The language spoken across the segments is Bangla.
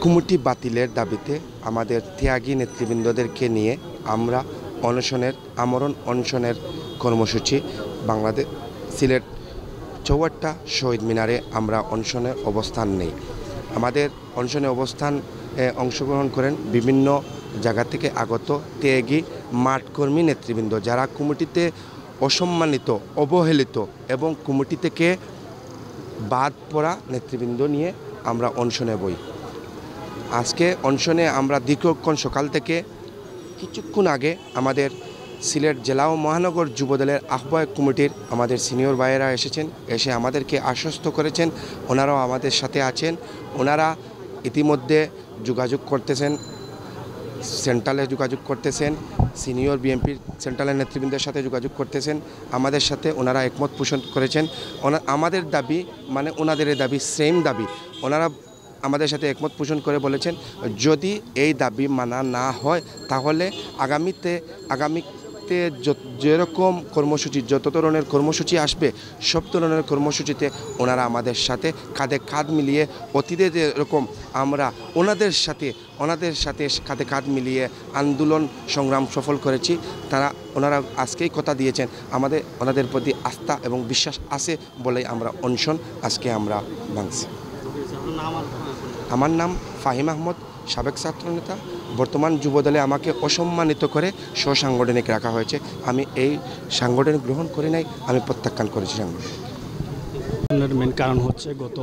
কমিটি বাতিলের দাবিতে আমাদের ত্যাগী নেতৃবৃন্দদেরকে নিয়ে আমরা আমরণ অনশনের কর্মসূচি বাংলাদেশ সিলেট চৌয়াট্টা শহীদ মিনারে আমরা অনশনে অবস্থান নেই। আমাদের অনশনে অংশগ্রহণ করেন বিভিন্ন জায়গা থেকে আগত ত্যাগী মাঠকর্মী নেতৃবৃন্দ, যারা কমিটিতে অসম্মানিত, অবহেলিত এবং কমিটি থেকে বাদ পড়া নেতৃবৃন্দ নিয়ে আমরা অনশনে বই। আজকে অনশনে আমরা দীর্ঘক্ষণ সকাল থেকে কিছুক্ষণ আগে আমাদের সিলেট জেলা ও মহানগর যুবদলের আহ্বায়ক কমিটির আমাদের সিনিয়র ভাইয়েরা এসে আমাদেরকে আশ্বস্ত করেছেন, ওনারাও আমাদের সাথে আছেন। ওনারা ইতিমধ্যে যোগাযোগ করতেছেন, সেন্ট্রালে যোগাযোগ করতেছেন, সিনিয়র বিএনপির সেন্ট্রালের নেতৃবৃন্দের সাথে যোগাযোগ করতেছেন। আমাদের সাথে ওনারা একমত পোষণ করেছেন। আমাদের দাবি মানে ওনাদের দাবি সেম দাবি। ওনারা আমাদের সাথে একমত পোষণ করে বলেছেন, যদি এই দাবি মানা না হয় তাহলে আগামীতে যেরকম কর্মসূচি, যত ধরনের কর্মসূচি আসবে সব ধরনের কর্মসূচিতে ওনারা আমাদের সাথে কাঁধে কাঁধ মিলিয়ে অতীতে যেরকম আমরা ওনাদের সাথে কাঁধে কাঁধ মিলিয়ে আন্দোলন সংগ্রাম সফল করেছি, ওনারা আজকেই কথা দিয়েছেন ওনাদের প্রতি আস্থা এবং বিশ্বাস আছে বলেই আমরা অনশন আজকে আমরা ভাঙছি। আমার নাম ফাহিম আহমদ, সাবেক ছাত্রনেতা। বর্তমান যুবদলে আমাকে অসম্মানিত করে স্বসাংগঠনিক রাখা হয়েছে। আমি এই সাংগঠনিক গ্রহণ করি নাই, আমি প্রত্যাখ্যান করেছি সাংগঠনিক। মেন কারণ হচ্ছে গত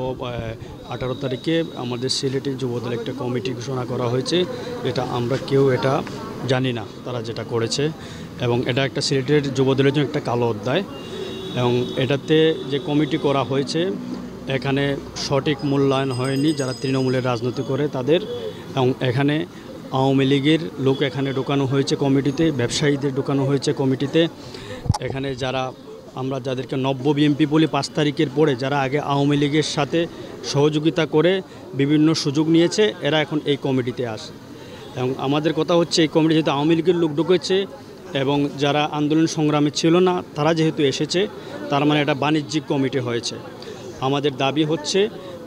18 তারিখে আমাদের সিলেটে যুবদল একটা কমিটি ঘোষণা করা হয়েছে। আমরা কেউ এটা জানি না তারা যেটা করেছে, এবং এটা একটা সিলেটের যুবদলের জন্য একটা কালো অধ্যায়। এবং এটাতে যে কমিটি করা হয়েছে এখানে সঠিক মূল্যায়ন হয়নি যারা তৃণমূলের রাজনীতি করে তাদের, এবং এখানে আওয়ামী লীগের লোক এখানে ঢোকানো হয়েছে কমিটিতে, ব্যবসায়ীদের ঢোকানো হয়েছে কমিটিতে। এখানে আমরা যাদেরকে নব্য বিএমপি বলি 5 তারিখের পরে, যারা আগে আওয়ামী লীগের সাথে সহযোগিতা করে বিভিন্ন সুযোগ নিয়েছে, এরা এখন এই কমিটিতে আসে। এবং আমাদের কথা হচ্ছে এই কমিটি যেহেতু আওয়ামী লীগের লোক ঢুকেছে এবং যারা আন্দোলন সংগ্রামে ছিল না তারা যেহেতু এসেছে, তার মানে এটা বাণিজ্যিক কমিটি হয়েছে। আমাদের দাবি হচ্ছে,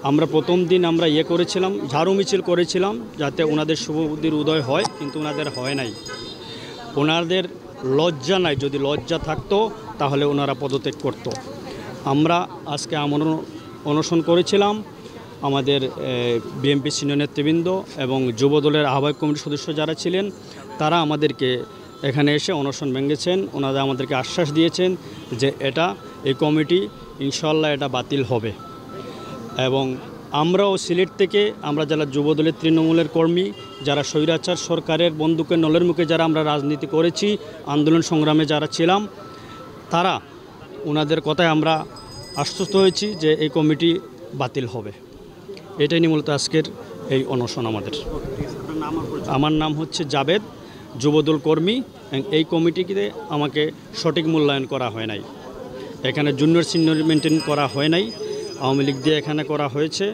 আমরা প্রথম দিন আমরা করেছিলাম, ঝাড়ু মিছিল করেছিলাম যাতে ওনাদের শুভবুদ্ধির উদয় হয়, কিন্তু ওনাদের হয় নাই। ওনাদের লজ্জা নাই, যদি লজ্জা থাকতো তাহলে ওনারা পদত্যাগ করত। আমরা আজকে অনশন করেছিলাম, আমাদের বিএনপি সিনিয়র নেতৃবৃন্দ এবং যুবদলের আহ্বায়ক কমিটির সদস্য যারা ছিলেন তারা আমাদেরকে এখানে এসে অনশন ভেঙেছেন। ওনারা আমাদেরকে আশ্বাস দিয়েছেন যে এই কমিটি ইনশাল্লাহ এটা বাতিল হবে। এবং আমরাও সিলেট থেকে আমরা যারা যুবদলের তৃণমূলের কর্মী, যারা স্বৈরাচার সরকারের বন্দুকের নলের মুখে যারা আমরা রাজনীতি করেছি, আন্দোলন সংগ্রামে যারা ছিলাম, তারা ওনাদের কথায় আমরা আশ্বস্ত হয়েছি যে এই কমিটি বাতিল হবে। এটাই নিয়ে মূলত আজকের এই অনশন আমাদের। আমার নাম হচ্ছে জাবেদ, যুবদল কর্মী। এই কমিটিতে আমাকে সঠিক মূল্যায়ন করা হয় নাই, এখানে জুনিয়র সিনিয়র মেনটেন করা হয় নাই, আওয়ামী লীগ দিয়ে এখানে করা হয়েছে।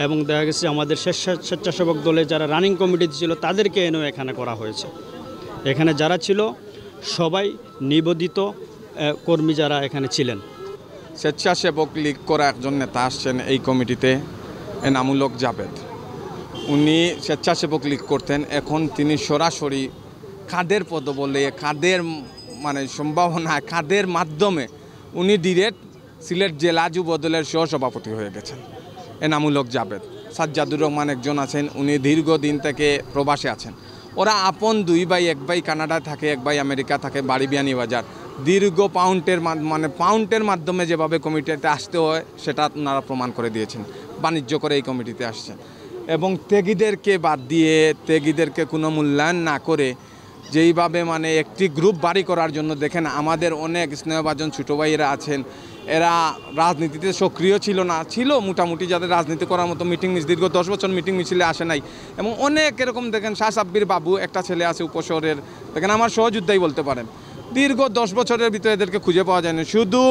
এবং দেখা গেছে আমাদের স্বেচ্ছাসেবক দলে যারা রানিং কমিটিতে ছিল তাদেরকে এনেও এখানে করা হয়েছে। এখানে যারা ছিল সবাই নিবন্ধিত কর্মী যারা এখানে ছিলেন। স্বেচ্ছাসেবক লীগ করা একজন নেতা আসছেন এই কমিটিতে, এনামুলক জাবেদ। উনি স্বেচ্ছাসেবক লীগ করতেন, এখন তিনি সরাসরি কাদের পদবলে, কাদের সম্ভাবনায়, কাদের মাধ্যমে উনি ডিরেক্ট সিলেট জেলা যুবদলের সহসভাপতি হয়ে গেছেন। এনামুলক জাবেদ। সাজ্জাদুর রহমান একজন আছেন, উনি দীর্ঘদিন থেকে প্রবাসে আছেন। ওরা আপন 2 ভাই, 1 ভাই কানাডায় থাকে, 1 ভাই আমেরিকা থাকে, বাড়ি বিয়ানীবাজার। দীর্ঘ পাউন্ডের মাধ্যমে যেভাবে কমিটিতে আসতে হয় সেটা ওনারা প্রমাণ করে দিয়েছেন, বাণিজ্য করে এই কমিটিতে আসছেন। এবং ত্যাগীদেরকে বাদ দিয়ে, ত্যাগীদেরকে কোনো মূল্যায়ন না করে যেইভাবে একটি গ্রুপ বাড়ি করার জন্য, দেখেন আমাদের অনেক স্নেহভাজন ছোটো ভাইয়েরা আছেন, এরা রাজনীতিতে সক্রিয় ছিল মোটামুটি, যাদের রাজনীতি করার মতো দীর্ঘ 10 বছর মিটিং মিছিলে আসে নাই। এবং অনেক এরকম দেখেন, শাহ সাব্বির বাবু একটা ছেলে আছে উপশহরের, দেখেন আমার সহযোদ্ধাই বলতে পারেন, দীর্ঘ 10 বছরের ভিতরে এদেরকে খুঁজে পাওয়া যায়নি। শুধু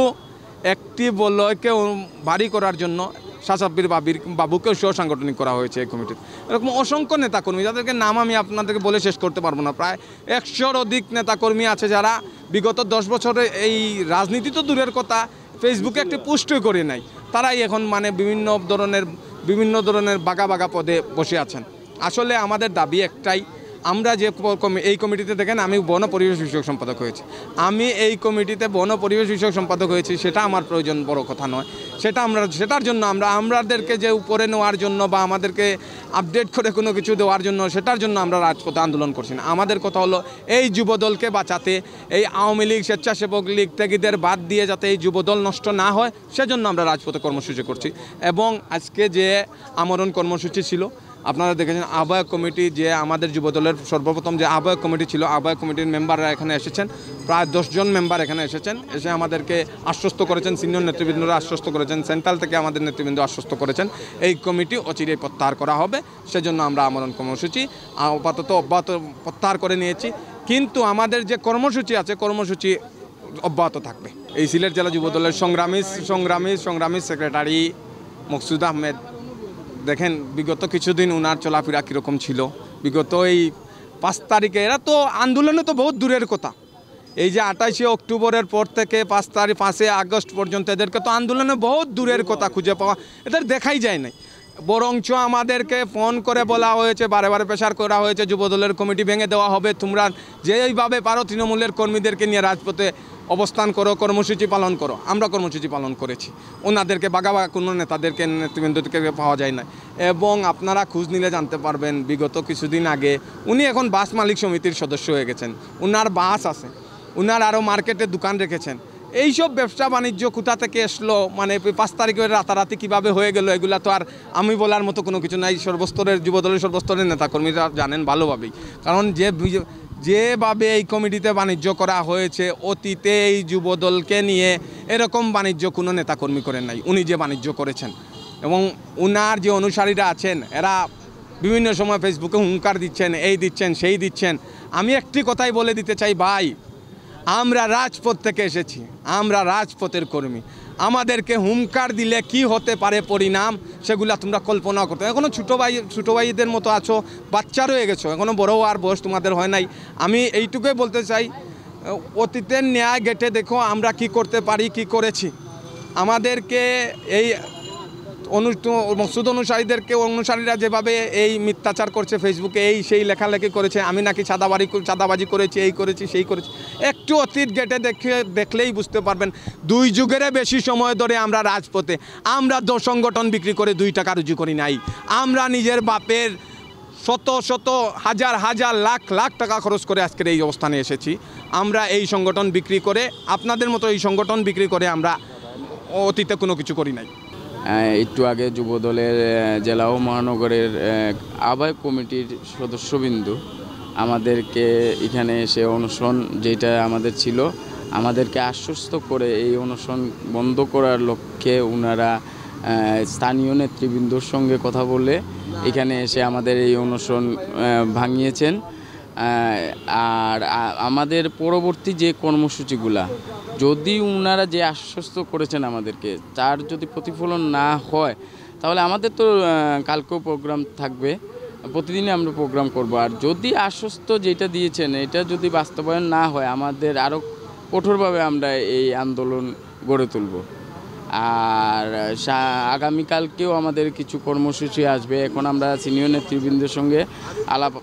একটি বলয়কে বাড়ি করার জন্য শাহ সাব্বির বাবুকেও সাংগঠনিক করা হয়েছে এই কমিটিতে। এরকম অসংখ্য নেতাকর্মী যাদেরকে নাম আমি আপনাদেরকে বলে শেষ করতে পারবো না, প্রায় 100-র অধিক নেতাকর্মী আছে যারা বিগত 10 বছরে এই রাজনীতি তো দূরের কথা, ফেসবুকে একটি পোস্টই করে নাই, তারাই এখন বিভিন্ন ধরনের বাগা পদে বসে আছেন। আসলে আমাদের দাবি একটাই, আমরা যে এই কমিটিতে দেখেন আমি বন পরিবেশ বিষয়ক সম্পাদক হয়েছি, আমি এই কমিটিতে বন পরিবেশ বিষয়ক সম্পাদক হয়েছি, সেটা আমার প্রয়োজন বড় কথা নয়। সেটার জন্য আমাদেরকে যে উপরে নেওয়ার জন্য বা আমাদেরকে আপডেট করে কোনো কিছু দেওয়ার জন্য, সেটার জন্য আমরা রাজপথে আন্দোলন করছি না। আমাদের কথা হলো এই যুবদলকে বাঁচাতে, এই আওয়ামী লীগ, স্বেচ্ছাসেবক লীগ ত্যাগীদের বাদ দিয়ে যাতে এই যুবদল নষ্ট না হয়, সেজন্য আমরা রাজপথে কর্মসূচি করছি। এবং আজকে যে আমরণ কর্মসূচি ছিল, আপনারা দেখেছেন আহ্বায়ক কমিটি, যে আমাদের যুবদলের সর্বপ্রথম যে আহ্বায়ক কমিটি ছিল, আহ্বায়ক কমিটির মেম্বাররা এখানে এসেছেন, প্রায় 10 জন মেম্বার এখানে এসেছেন, এসে আমাদেরকে আশ্বস্ত করেছেন, সিনিয়র নেতৃবৃন্দরা আশ্বস্ত করেছেন, সেন্ট্রাল থেকে আমাদের নেতৃবৃন্দ আশ্বস্ত করেছেন এই কমিটি অচিরেই প্রত্যাহার করা হবে। সেজন্য আমরা আমরণ কর্মসূচি আপাতত অব্যাহত প্রত্যাহার করে নিয়েছি, কিন্তু আমাদের যে কর্মসূচি আছে, কর্মসূচি অব্যাহত থাকবে। এই সিলেট জেলা যুবদলের সংগ্রামী সেক্রেটারি মকসুদ আহমেদ, দেখেন বিগত কিছুদিন ওনার চলাফেরা কীরকম ছিল। বিগত এই 5 তারিখে, এরা তো আন্দোলনে তো বহুত দূরের কথা, এই যে 28শে অক্টোবরের পর থেকে 5 আগস্ট পর্যন্ত এদেরকে তো আন্দোলনে বহুত দূরের কথা খুঁজে পাওয়া, এদের দেখাই যায় নাই। বরঞ্চ আমাদেরকে ফোন করে বলা হয়েছে, বারে বারে প্রেশার করা হয়েছে, যুবদলের কমিটি ভেঙে দেওয়া হবে, তোমরা যেইভাবে পারো তৃণমূলের কর্মীদেরকে নিয়ে রাজপথে অবস্থান করো, কর্মসূচি পালন করো। আমরা কর্মসূচি পালন করেছি, ওনাদেরকে বাগাবা কোনো নেতৃবৃন্দকে পাওয়া যায় না। এবং আপনারা খোঁজ নিলে জানতে পারবেন, বিগত কিছুদিন আগে উনি এখন বাস মালিক সমিতির সদস্য হয়ে গেছেন, ওনার বাস আছে, ওনার আরও মার্কেটে দোকান রেখেছেন। এইসব ব্যবসা বাণিজ্য কোথা থেকে আসলো, মানে 5 তারিখের রাতারাতি কীভাবে হয়ে গেল, এগুলা তো আর আমি বলার মতো কোনো কিছু নাই। সর্বস্তরের যুবদলের সর্বস্তরের নেতাকর্মীরা জানেন ভালোভাবেই, কারণ যেভাবে এই কমিটিতে বাণিজ্য করা হয়েছে, অতীতে এই যুবদলকে নিয়ে এরকম বাণিজ্য কোনো নেতাকর্মী করেন নাই, উনি যে বাণিজ্য করেছেন। এবং উনার যে অনুসারীরা আছেন, এরা বিভিন্ন সময় ফেসবুকে হুঙ্কার দিচ্ছেন, এই দিচ্ছেন সেই দিচ্ছেন। আমি একটি কথাই বলে দিতে চাই, ভাই আমরা রাজপথ থেকে এসেছি, আমরা রাজপথের কর্মী, আমাদেরকে হুঙ্কার দিলে কি হতে পারে পরিণাম, সেগুলো তোমরা কল্পনা করতে। এখনও ছোটো ভাইদের মতো আছো, বাচ্চা রয়ে গেছো, এখনও বড় আর বয়স তোমাদের হয় নাই। আমি এইটুকুই বলতে চাই, অতীতের ন্যায় গেটে দেখো আমরা কি করতে পারি, কি করেছি। আমাদেরকে এই মকসুদ অনুসারীরা যেভাবে এই মিথ্যাচার করছে, ফেসবুকে এই সেই লেখালেখি করেছে, আমি নাকি চাঁদাবাজি করেছি, এই করেছি সেই করেছি, একটু অতীত গেটে দেখলেই বুঝতে পারবেন। 2 যুগেরও বেশি সময় ধরে আমরা রাজপথে, আমরা সংগঠন বিক্রি করে 2 টাকা রুজি করি নাই। আমরা নিজের বাপের শত হাজার লাখ টাকা খরচ করে আজকের এই অবস্থানে এসেছি। আমরা এই সংগঠন বিক্রি করে, আপনাদের মতো এই সংগঠন বিক্রি করে আমরা অতীতে কোনো কিছু করি নাই। একটু আগে যুবদলের জেলা ও মহানগরের আহ্বায়ক কমিটির সদস্যবৃন্দ আমাদেরকে এখানে এসে অনশন যেটা আমাদের ছিল, আমাদেরকে আশ্বস্ত করে এই অনশন বন্ধ করার লক্ষ্যে ওনারা স্থানীয় নেতৃবৃন্দর সঙ্গে কথা বলে এখানে এসে আমাদের এই অনশন ভাঙিয়েছেন। আর আমাদের পরবর্তী যে কর্মসূচিগুলা, যদি ওনারা যে আশ্বস্ত করেছেন আমাদেরকে, তার যদি প্রতিফলন না হয়, তাহলে আমাদের তো কালকেও প্রোগ্রাম থাকবে, প্রতিদিনই আমরা প্রোগ্রাম করব। আর যদি আশ্বস্ত যেটা দিয়েছেন এটা যদি বাস্তবায়ন না হয়, আমাদের আরও কঠোরভাবে আমরা এই আন্দোলন গড়ে তুলব। আর আগামীকালকেও আমাদের কিছু কর্মসূচি আসবে। এখন আমরা সিনিয়র নেতৃবৃন্দের সঙ্গে আলাপ